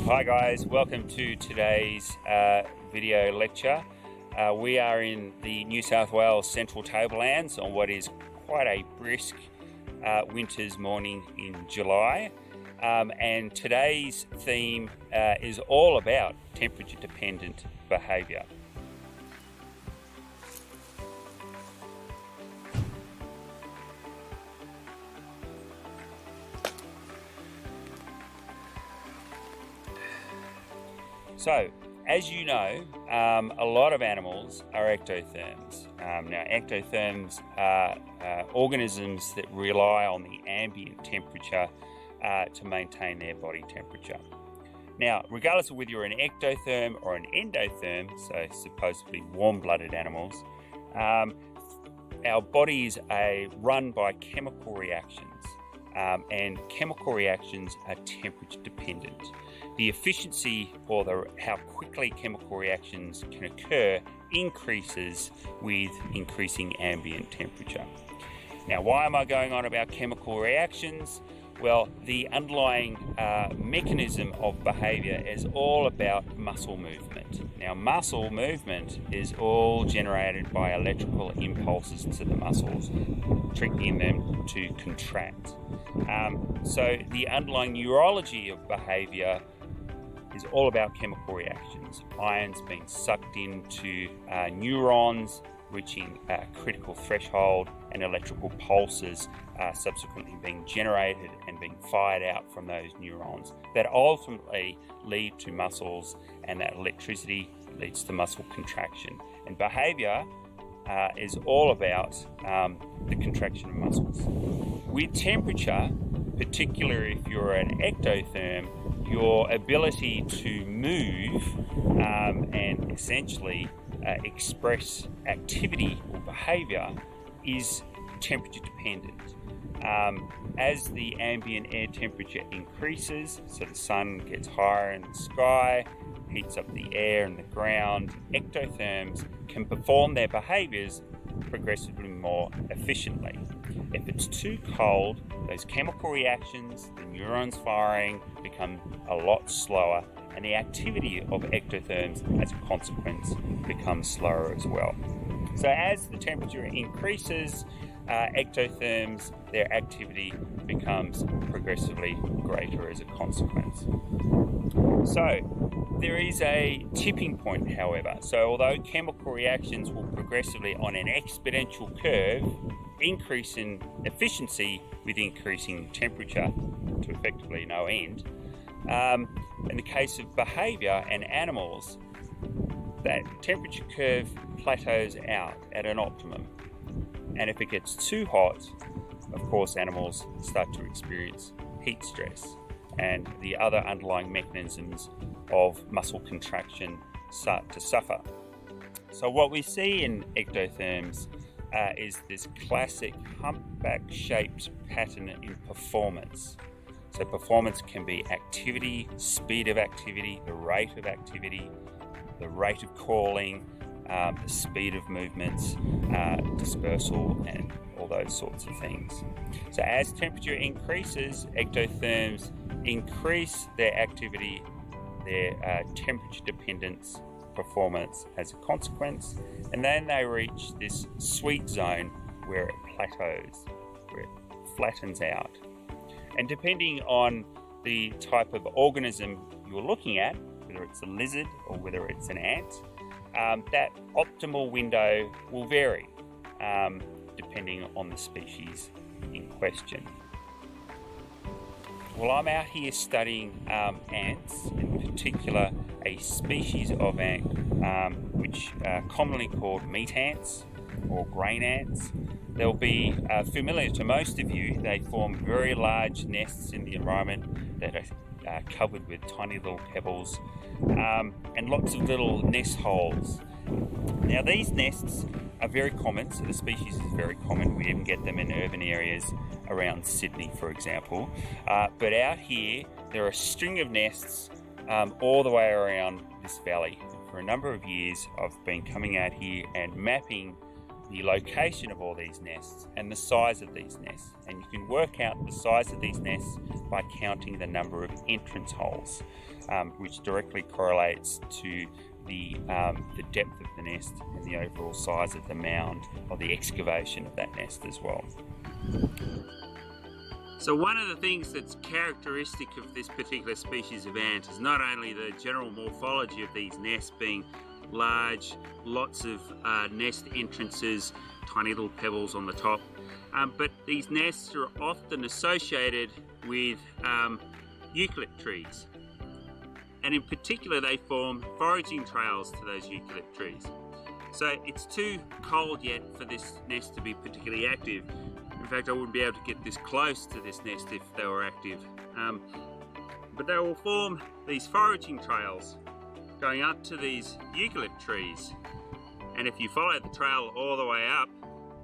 Hi guys, welcome to today's video lecture. We are in the New South Wales Central Tablelands on what is quite a brisk winter's morning in July. And today's theme is all about temperature dependent behaviour. So, as you know, a lot of animals are ectotherms. Now, ectotherms are organisms that rely on the ambient temperature to maintain their body temperature. Now, regardless of whether you're an ectotherm or an endotherm, so supposedly warm-blooded animals, our bodies are run by chemical reactions, and chemical reactions are temperature dependent. The efficiency or how quickly chemical reactions can occur increases with increasing ambient temperature. Now, why am I going on about chemical reactions? Well, the underlying mechanism of behaviour is all about muscle movement. Now, muscle movement is all generated by electrical impulses to the muscles, triggering them to contract. So the underlying neurology of behaviour is all about chemical reactions. Ions being sucked into neurons, reaching a critical threshold, and electrical pulses subsequently being generated and being fired out from those neurons that ultimately lead to muscles, and that electricity leads to muscle contraction. And behaviour is all about the contraction of muscles. With temperature, particularly if you're an ectotherm, your ability to move and essentially express activity or behaviour is temperature dependent. As the ambient air temperature increases, so the sun gets higher in the sky, heats up the air and the ground, ectotherms can perform their behaviours progressively more efficiently. If it's too cold, those chemical reactions, the neurons firing, become a lot slower, and the activity of ectotherms as a consequence becomes slower as well. So as the temperature increases, ectotherms, their activity becomes progressively greater as a consequence. So there is a tipping point, however. So although chemical reactions will progressively on an exponential curve increase in efficiency with increasing temperature to effectively no end, in the case of behaviour and animals, that temperature curve plateaus out at an optimum. And if it gets too hot, of course, animals start to experience heat stress, and the other underlying mechanisms of muscle contraction start to suffer. So what we see in ectotherms is this classic humpback-shaped pattern in performance. So performance can be activity, speed of activity, the rate of activity, the rate of calling, the speed of movements, dispersal, and all those sorts of things. So as temperature increases, ectotherms increase their activity, their temperature dependence, performance as a consequence, and then they reach this sweet zone where it plateaus, where it flattens out. And depending on the type of organism you're looking at, whether it's a lizard or whether it's an ant, that optimal window will vary depending on the species in question. Well, I'm out here studying ants, in particular a species of ant which are commonly called meat ants or grain ants. They'll be familiar to most of you. They form very large nests in the environment that are covered with tiny little pebbles and lots of little nest holes. Now, these nests are very common, so the species is very common. We even get them in urban areas around Sydney, for example. But out here, there are a string of nests all the way around this valley. For a number of years, I've been coming out here and mapping the location of all these nests and the size of these nests. And you can work out the size of these nests by counting the number of entrance holes, which directly correlates to the depth of the nest and the overall size of the mound or the excavation of that nest as well. So one of the things that's characteristic of this particular species of ant is not only the general morphology of these nests being large, lots of nest entrances, tiny little pebbles on the top, but these nests are often associated with eucalypt trees. And in particular, they form foraging trails to those eucalypt trees. So it's too cold yet for this nest to be particularly active. In fact, I wouldn't be able to get this close to this nest if they were active. But they will form these foraging trails going up to these eucalypt trees. And if you follow the trail all the way up,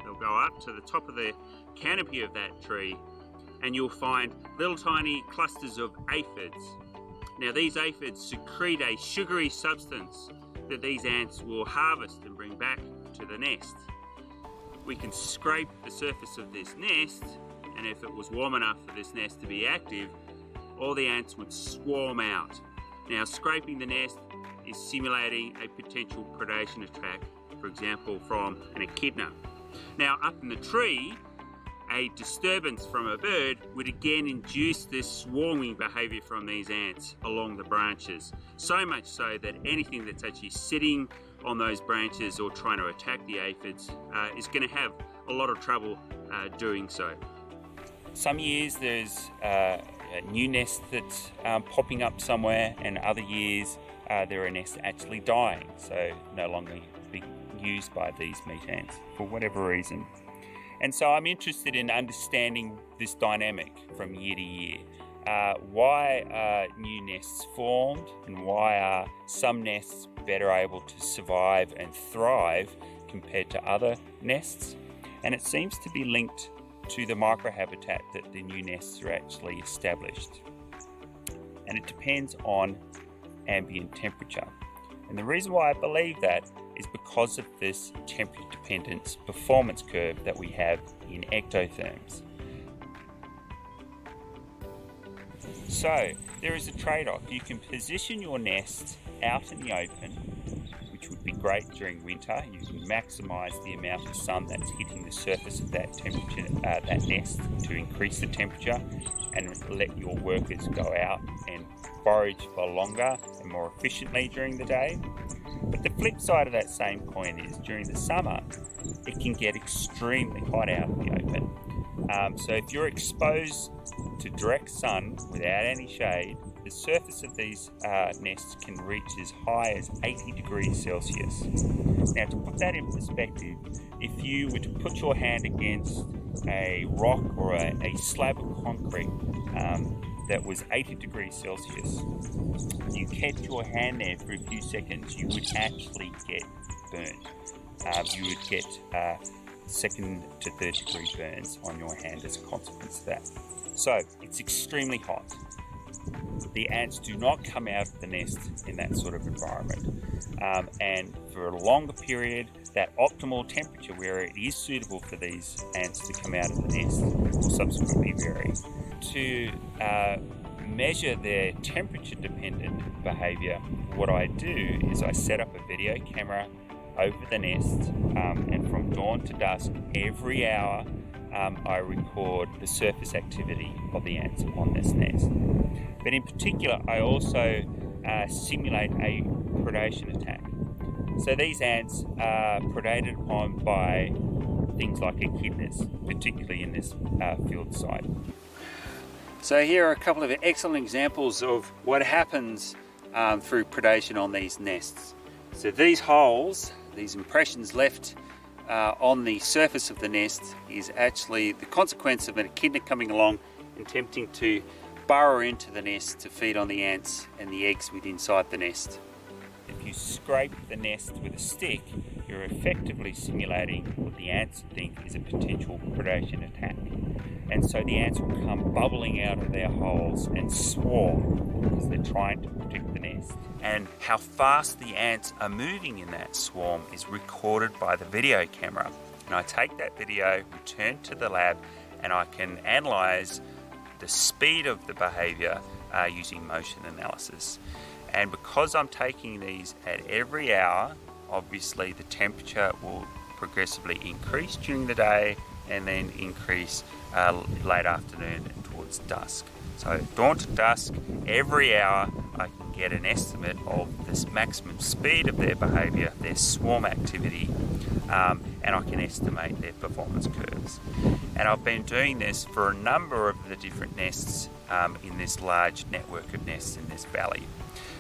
they'll go up to the top of the canopy of that tree, and you'll find little tiny clusters of aphids. Now these aphids secrete a sugary substance that these ants will harvest and bring back to the nest. We can scrape the surface of this nest, and if it was warm enough for this nest to be active, all the ants would swarm out. Now scraping the nest is simulating a potential predation attack, for example from an echidna. Now up in the tree, a disturbance from a bird would again induce this swarming behaviour from these ants along the branches. So much so that anything that's actually sitting on those branches or trying to attack the aphids is going to have a lot of trouble doing so. Some years there's a new nest that's popping up somewhere, and other years there are nests actually dying, so no longer being used by these meat ants for whatever reason. And so I'm interested in understanding this dynamic from year to year. Why are new nests formed, and why are some nests better able to survive and thrive compared to other nests? And it seems to be linked to the microhabitat that the new nests are actually established. And it depends on ambient temperature. And the reason why I believe that is because of this temperature dependence performance curve that we have in ectotherms. So there is a trade-off. You can position your nest out in the open, which would be great during winter. You can maximise the amount of sun that's hitting the surface of that temperature, that nest, to increase the temperature, and let your workers go out and forage for longer and more efficiently during the day. But the flip side of that same coin is during the summer, it can get extremely hot out in the open. So if you're exposed to direct sun without any shade, the surface of these nests can reach as high as 80 degrees Celsius. Now, to put that in perspective, if you were to put your hand against a rock or a slab of concrete that was 80 degrees Celsius, you kept your hand there for a few seconds, you would actually get burnt. You would get second to third degree burns on your hand as a consequence of that. So it's extremely hot. The ants do not come out of the nest in that sort of environment. And for a longer period, that optimal temperature where it is suitable for these ants to come out of the nest will subsequently vary. To measure their temperature dependent behaviour, what I do is I set up a video camera over the nest, and from dawn to dusk every hour I record the surface activity of the ants on this nest. But in particular, I also simulate a predation attack. So these ants are predated upon by things like echidnas, particularly in this field site. So here are a couple of excellent examples of what happens through predation on these nests. So these holes, these impressions left on the surface of the nest, is actually the consequence of an echidna coming along and attempting to burrow into the nest to feed on the ants and the eggs within inside the nest. If you scrape the nest with a stick, you're effectively simulating what the ants think is a potential predation attack. And so the ants will come bubbling out of their holes and swarm because they're trying to protect the nest. And how fast the ants are moving in that swarm is recorded by the video camera. And I take that video, return to the lab, and I can analyse the speed of the behaviour using motion analysis. And because I'm taking these at every hour, obviously the temperature will progressively increase during the day and then increase late afternoon and towards dusk. So dawn to dusk, every hour I can get an estimate of this maximum speed of their behaviour, their swarm activity, and I can estimate their performance curves. And I've been doing this for a number of the different nests in this large network of nests in this valley.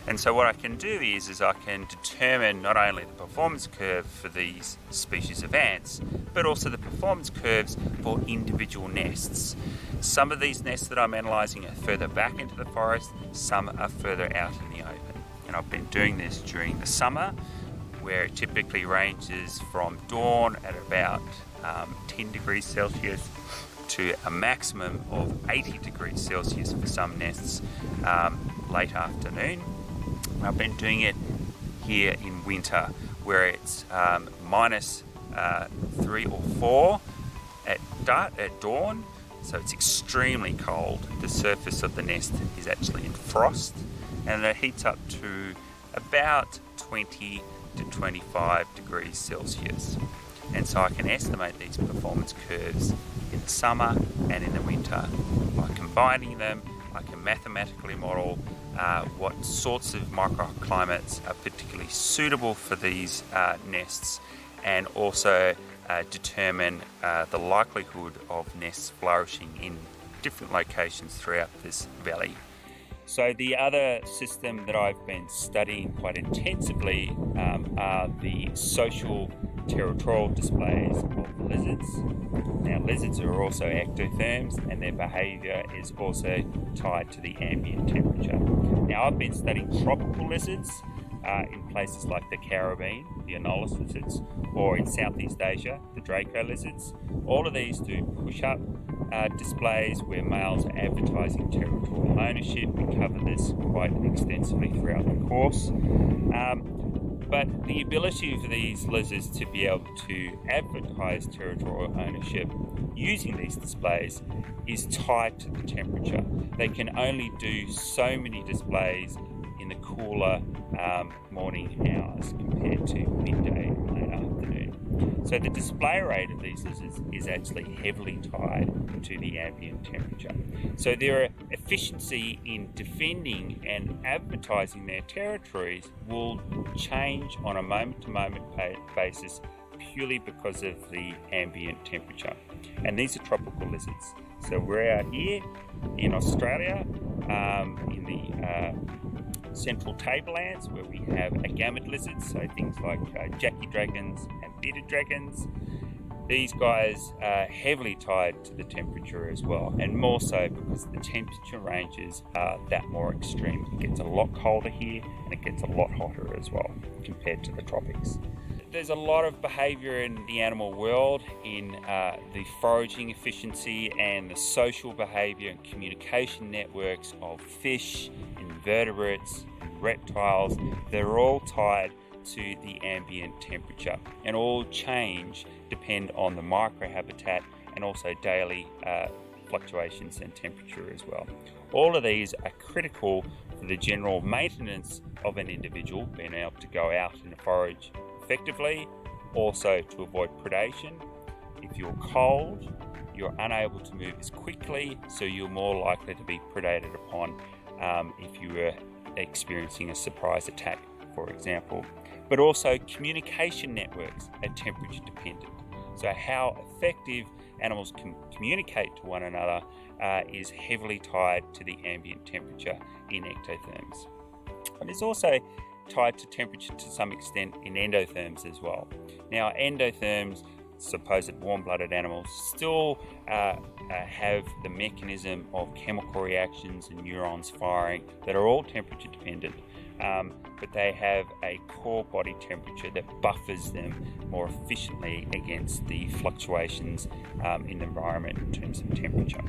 And so what I can do is I can determine not only the performance curve for these species of ants, but also the performance curves for individual nests. Some of these nests that I'm analysing are further back into the forest, some are further out in the open. And I've been doing this during the summer, where it typically ranges from dawn at about 10 degrees Celsius to a maximum of 80 degrees Celsius for some nests late afternoon. I've been doing it here in winter, where it's minus 3 or 4 at dawn, so it's extremely cold. The surface of the nest is actually in frost, and it heats up to about 20 to 25 degrees Celsius. And so I can estimate these performance curves in the summer and in the winter. By combining them, I can mathematically model what sorts of microclimates are particularly suitable for these nests, and also determine the likelihood of nests flourishing in different locations throughout this valley. So the other system that I've been studying quite intensively are the social territorial displays of lizards. Now, lizards are also ectotherms, and their behaviour is also tied to the ambient temperature. Now, I've been studying tropical lizards in places like the Caribbean, the Anolis lizards, or in Southeast Asia, the Draco lizards. All of these do push-up displays where males are advertising territorial ownership. We cover this quite extensively throughout the course. But the ability for these lizards to be able to advertise territorial ownership using these displays is tied to the temperature. They can only do so many displays in the cooler morning hours compared to midday and late afternoon. So the display rate of these lizards is actually heavily tied to the ambient temperature. So their efficiency in defending and advertising their territories will change on a moment-to-moment basis purely because of the ambient temperature. And these are tropical lizards. So we're out here in Australia in the central tablelands, where we have agamid lizards, so things like Jackie dragons and bearded dragons. These guys are heavily tied to the temperature as well, and more so because the temperature ranges are that more extreme. It gets a lot colder here, and it gets a lot hotter as well compared to the tropics. There's a lot of behaviour in the animal world, in the foraging efficiency and the social behaviour and communication networks of fish, invertebrates, and reptiles. They're all tied to the ambient temperature, and all change depend on the microhabitat and also daily fluctuations in temperature as well. All of these are critical for the general maintenance of an individual, being able to go out and forage effectively, also to avoid predation. If you're cold, you're unable to move as quickly, so you're more likely to be predated upon if you were experiencing a surprise attack, for example. But also communication networks are temperature dependent. So how effective animals can communicate to one another is heavily tied to the ambient temperature in ectotherms. And it's also tied to temperature to some extent in endotherms as well. Now, endotherms, supposed warm-blooded animals, still have the mechanism of chemical reactions and neurons firing that are all temperature dependent, but they have a core body temperature that buffers them more efficiently against the fluctuations in the environment in terms of temperature.